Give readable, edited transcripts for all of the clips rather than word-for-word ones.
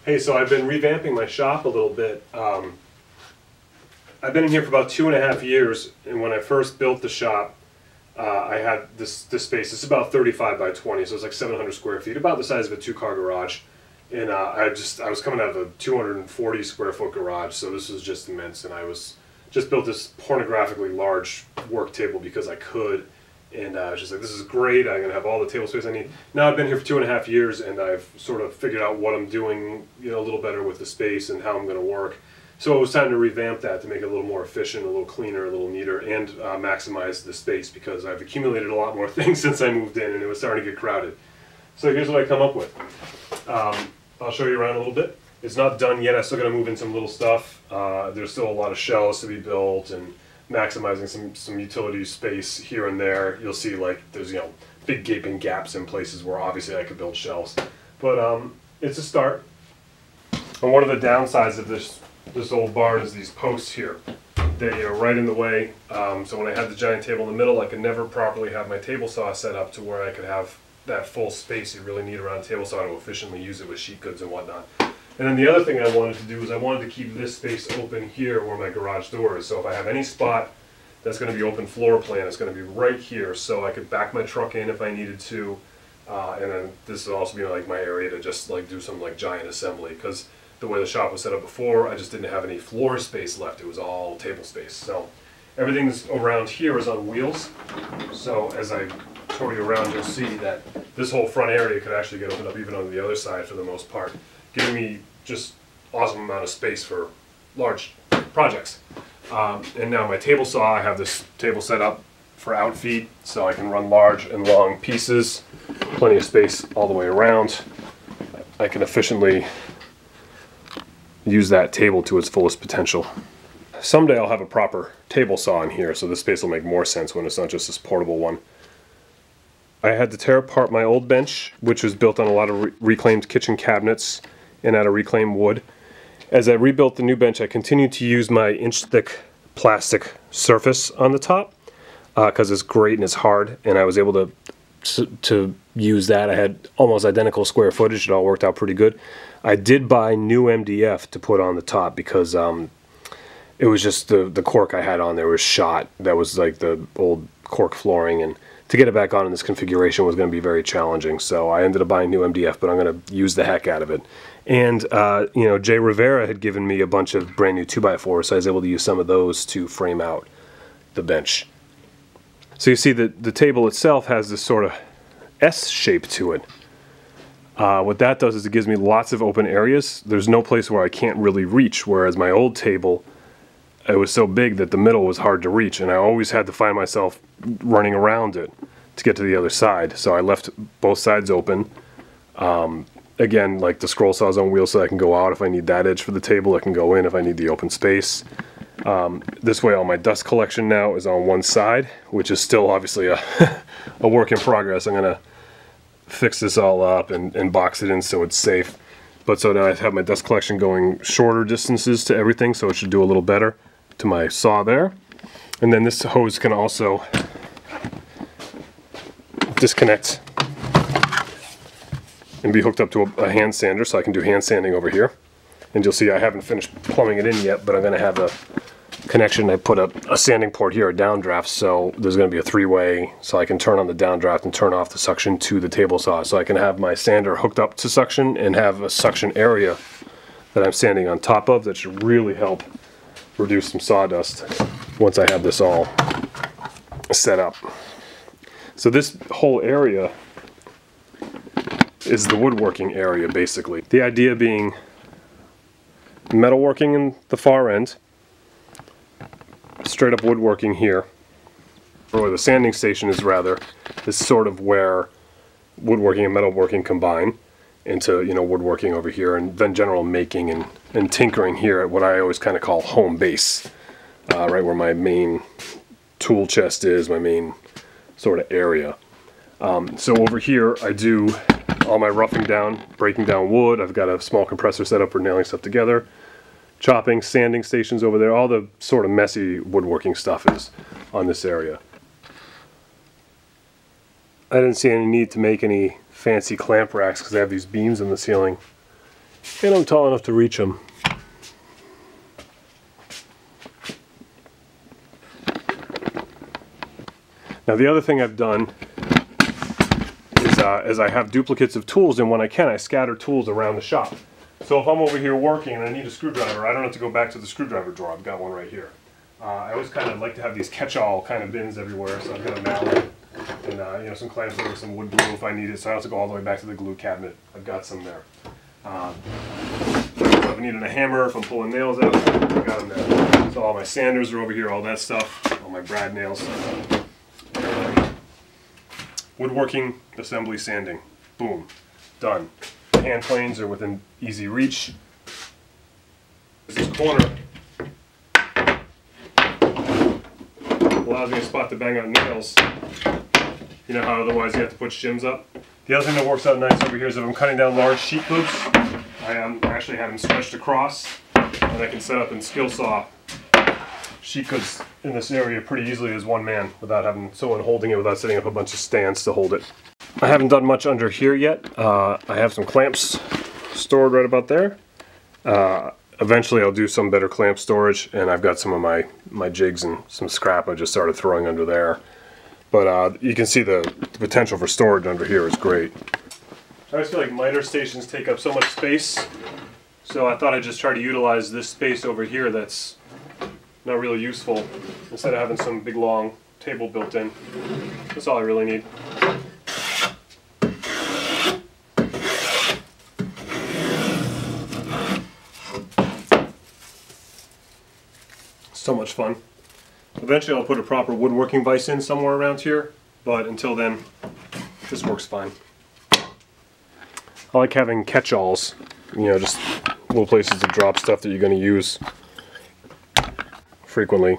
Hey, so I've been revamping my shop a little bit. I've been in here for about 2.5 years, and when I first built the shop, I had this space. It's about 35 by 20, so it's like 700 square feet, about the size of a 2-car garage. And I was coming out of a 240 square foot garage, so this was just immense. And I was just built this pornographically large work table because I could. And I was just like, this is great, I'm going to have all the table space I need. Now I've been here for 2.5 years, and I've sort of figured out what I'm doing, a little better with the space and how I'm going to work. So it was time to revamp that to make it a little more efficient, a little cleaner, a little neater, and maximize the space, because I've accumulated a lot more things since I moved in, and it was starting to get crowded. So here's what I come up with. I'll show you around a little bit. It's not done yet, I still got to move in some little stuff. There's still a lot of shelves to be built, and maximizing some utility space here and there. You'll see like there's big gaping gaps in places where obviously I could build shelves, but it's a start. And one of the downsides of this old barn is these posts here. They are right in the way. So when I had the giant table in the middle, I could never properly have my table saw set up to where I could have that full space you really need around a table saw to efficiently use it with sheet goods and whatnot. And then the other thing I wanted to do is I wanted to keep this space open here where my garage door is. So if I have any spot that's going to be open floor plan, it's going to be right here, so I could back my truck in if I needed to. And then this would also be like my area to just like do some like giant assembly, because the way the shop was set up before, I just didn't have any floor space left. It was all table space. So everything's around here is on wheels. So as I tour you around, you'll see that this whole front area could actually get opened up even on the other side for the most part, giving me just awesome amount of space for large projects. And now my table saw, I have this table set up for outfeed, so I can run large and long pieces, plenty of space all the way around. I can efficiently use that table to its fullest potential. Someday I'll have a proper table saw in here, so this space will make more sense when it's not just this portable one. I had to tear apart my old bench, which was built on a lot of reclaimed kitchen cabinets and out of reclaimed wood. As I rebuilt the new bench, I continued to use my inch-thick plastic surface on the top because it's great and it's hard, and I was able to use that. I had almost identical square footage. It all worked out pretty good. I did buy new MDF to put on the top because it was just the cork I had on there was shot. That was like the old cork flooring, and to get it back on in this configuration was going to be very challenging. So I ended up buying new MDF, but I'm going to use the heck out of it. And Jay Rivera had given me a bunch of brand new 2x4s, so I was able to use some of those to frame out the bench. So you see that the table itself has this sort of S shape to it. What that does is it gives me lots of open areas. There's no place where I can't really reach, whereas my old table, it was so big that the middle was hard to reach, and I always had to find myself running around it to get to the other side. So I left both sides open. Again, like the scroll saw's on wheels, so I can go out if I need that edge for the table. I can go in if I need the open space. This way all my dust collection now is on one side, which is still obviously a work in progress. I'm going to fix this all up and box it in so it's safe. But so now I have my dust collection going shorter distances to everything, so it should do a little better to my saw there. And then this hose can also disconnect and be hooked up to a hand sander, so I can do hand sanding over here. And you'll see I haven't finished plumbing it in yet, but I'm going to have a connection. I put a sanding port here, a downdraft, so there's going to be a three-way, so I can turn on the downdraft and turn off the suction to the table saw. So I can have my sander hooked up to suction and have a suction area that I'm sanding on top of. That should really help reduce some sawdust once I have this all set up. So this whole area is the woodworking area, basically. The idea being metalworking in the far end, straight up woodworking here, or where the sanding station is rather, is sort of where woodworking and metalworking combine into woodworking over here, and then general making and tinkering here at what I always kind of call home base, right where my main tool chest is, my main sort of area. So over here I do all my roughing down, breaking down wood. I've got a small compressor set up for nailing stuff together, chopping, sanding stations over there. All the sort of messy woodworking stuff is on this area. I didn't see any need to make any fancy clamp racks because I have these beams in the ceiling. And I'm tall enough to reach them. Now the other thing I've done is I have duplicates of tools, and when I can, I scatter tools around the shop. So if I'm over here working and I need a screwdriver, I don't have to go back to the screwdriver drawer. I've got one right here. I always kind of like to have these catch-all kind of bins everywhere, so I've got a mallet and you know, some clamps or some wood glue if I need it, so I don't have to go all the way back to the glue cabinet. I've got some there. If I needed a hammer, if I'm pulling nails out, I've got them there. So all my sanders are over here, all that stuff, all my brad nails. Woodworking, assembly, sanding. Boom. Done. Hand planes are within easy reach. This corner allows me a spot to bang out nails. You know how otherwise you have to put shims up? The other thing that works out nice over here is if I'm cutting down large sheet goods, I actually have them stretched across, and I can set up and skill saw sheet goods in this area pretty easily as one man without having someone holding it, without setting up a bunch of stands to hold it. I haven't done much under here yet. I have some clamps stored right about there. Eventually I'll do some better clamp storage, and I've got some of my jigs and some scrap I just started throwing under there. But you can see the potential for storage under here is great. I always feel like miter stations take up so much space, so I thought I'd just try to utilize this space over here that's not really useful, instead of having some big long table built in. That's all I really need. So much fun. Eventually I'll put a proper woodworking vise in somewhere around here, but until then, this works fine. I like having catch-alls, you know, just little places to drop stuff that you're going to use frequently,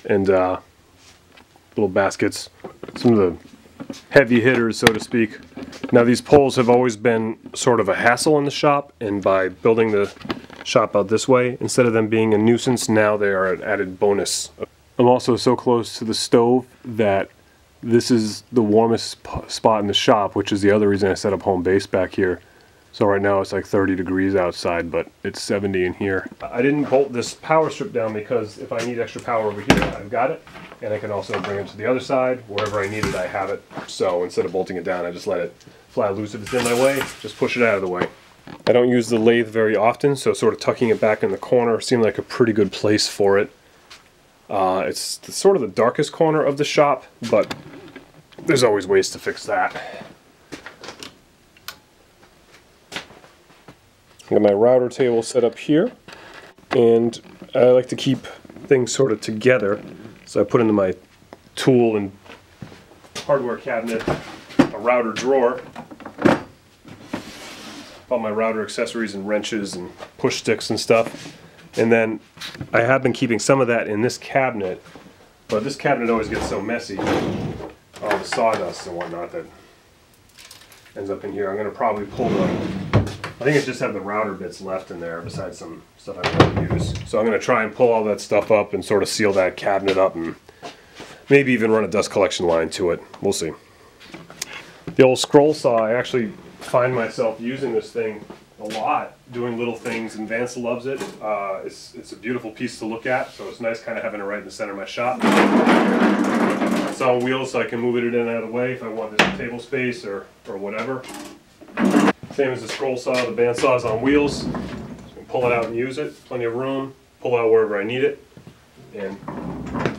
and little baskets, some of the heavy hitters, so to speak. Now these poles have always been sort of a hassle in the shop, and by building the shop out this way, instead of them being a nuisance, now they are an added bonus. I'm also so close to the stove that this is the warmest spot in the shop, which is the other reason I set up home base back here. So right now it's like 30 degrees outside, but it's 70 in here. I didn't bolt this power strip down because if I need extra power over here, I've got it. And I can also bring it to the other side. Wherever I need it, I have it. So instead of bolting it down, I just let it fly loose. If it's in my way, just push it out of the way. I don't use the lathe very often, so sort of tucking it back in the corner seemed like a pretty good place for it. It's sort of the darkest corner of the shop, but there's always ways to fix that. I got my router table set up here, and I like to keep things sort of together, so I put into my tool and hardware cabinet a router drawer, all my router accessories and wrenches and push sticks and stuff. And then I have been keeping some of that in this cabinet, but this cabinet always gets so messy, all the sawdust and whatnot that ends up in here. I'm going to probably pull I think I just have the router bits left in there besides some stuff I don't use. So I'm going to try and pull all that stuff up and sort of seal that cabinet up, and maybe even run a dust collection line to it. We'll see. The old scroll saw, I actually find myself using this thing a lot, doing little things, and Vance loves it. It's a beautiful piece to look at, so it's nice kind of having it right in the center of my shop. It's on wheels, so I can move it in and out of the way if I want this table space or whatever. Same as the scroll saw, the bandsaw is on wheels. So I can pull it out and use it, plenty of room, pull out wherever I need it, and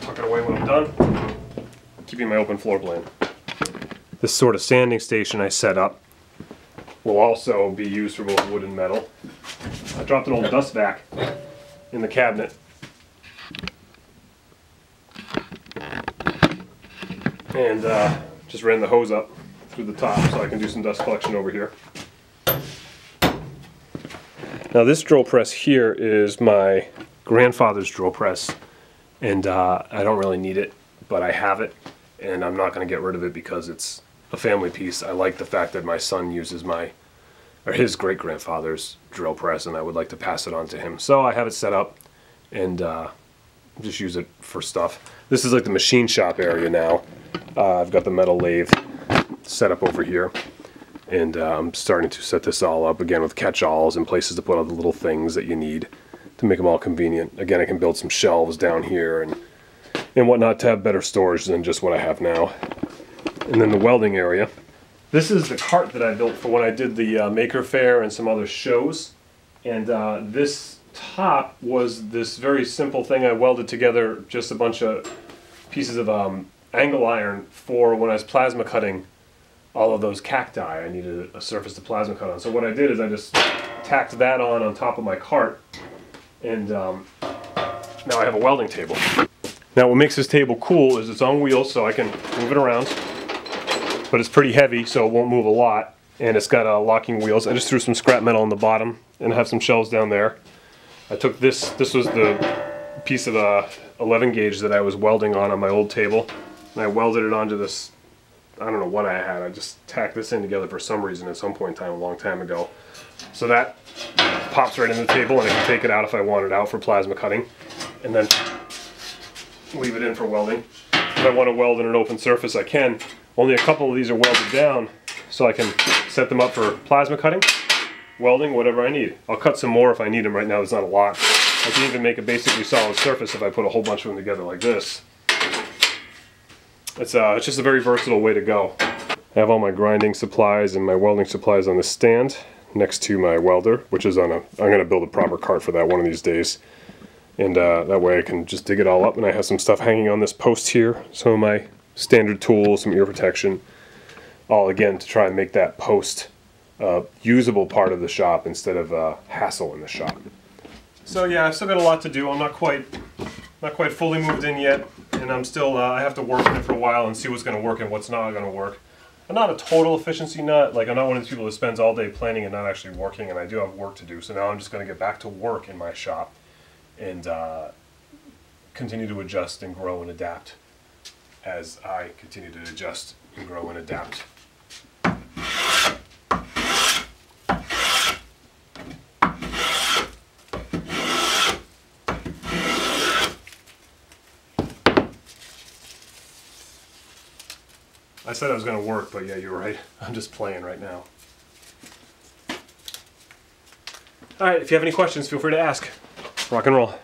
tuck it away when I'm done, keeping my open floor plan. This sort of sanding station I set up will also be used for both wood and metal. I dropped an old dust vac in the cabinet, and just ran the hose up through the top so I can do some dust collection over here. Now this drill press here is my grandfather's drill press, and I don't really need it, but I have it, and I'm not going to get rid of it because it's a family piece. I like the fact that my son uses his great-grandfather's drill press, and I would like to pass it on to him. So I have it set up and just use it for stuff. This is like the machine shop area now. I've got the metal lathe set up over here, And I'm starting to set this all up again with catch-alls and places to put all the little things that you need to make them all convenient. Again, I can build some shelves down here and whatnot to have better storage than just what I have now. And then the welding area. This is the cart that I built for when I did the Maker Faire and some other shows. And this top was this very simple thing I welded together, just a bunch of pieces of angle iron for when I was plasma cutting all of those cacti. I needed a surface to plasma cut on. So what I did is I just tacked that on top of my cart, and now I have a welding table. Now what makes this table cool is it's on wheels, so I can move it around, but it's pretty heavy, so it won't move a lot, and it's got locking wheels. I just threw some scrap metal on the bottom and have some shelves down there. I took this was the piece of 11 gauge that I was welding on my old table, and I welded it onto this, I don't know what I had. I just tacked this in together for some reason at some point in time, a long time ago. So that pops right in the table, and I can take it out if I want it out for plasma cutting, and then leave it in for welding. If I want to weld in an open surface, I can. Only a couple of these are welded down, so I can set them up for plasma cutting, welding, whatever I need. I'll cut some more if I need them. Right now there's not a lot. I can even make a basically solid surface if I put a whole bunch of them together like this. It's just a very versatile way to go. I have all my grinding supplies and my welding supplies on the stand next to my welder, which is on I'm going to build a proper cart for that one of these days. And that way I can just dig it all up, and I have some stuff hanging on this post here. Some of my standard tools, some ear protection, all again to try and make that post usable part of the shop instead of hassle in the shop. So yeah, I've still got a lot to do. I'm not quite fully moved in yet, and I'm still I have to work on it for a while and see what's going to work and what's not going to work. I'm not a total efficiency nut. Like, I'm not one of these people that spends all day planning and not actually working, and I do have work to do. So now I'm just going to get back to work in my shop and continue to adjust and grow and adapt as I continue to adjust and grow and adapt. I said I was going to work, but yeah, you're right. I'm just playing right now. Alright, if you have any questions, feel free to ask. Rock and roll.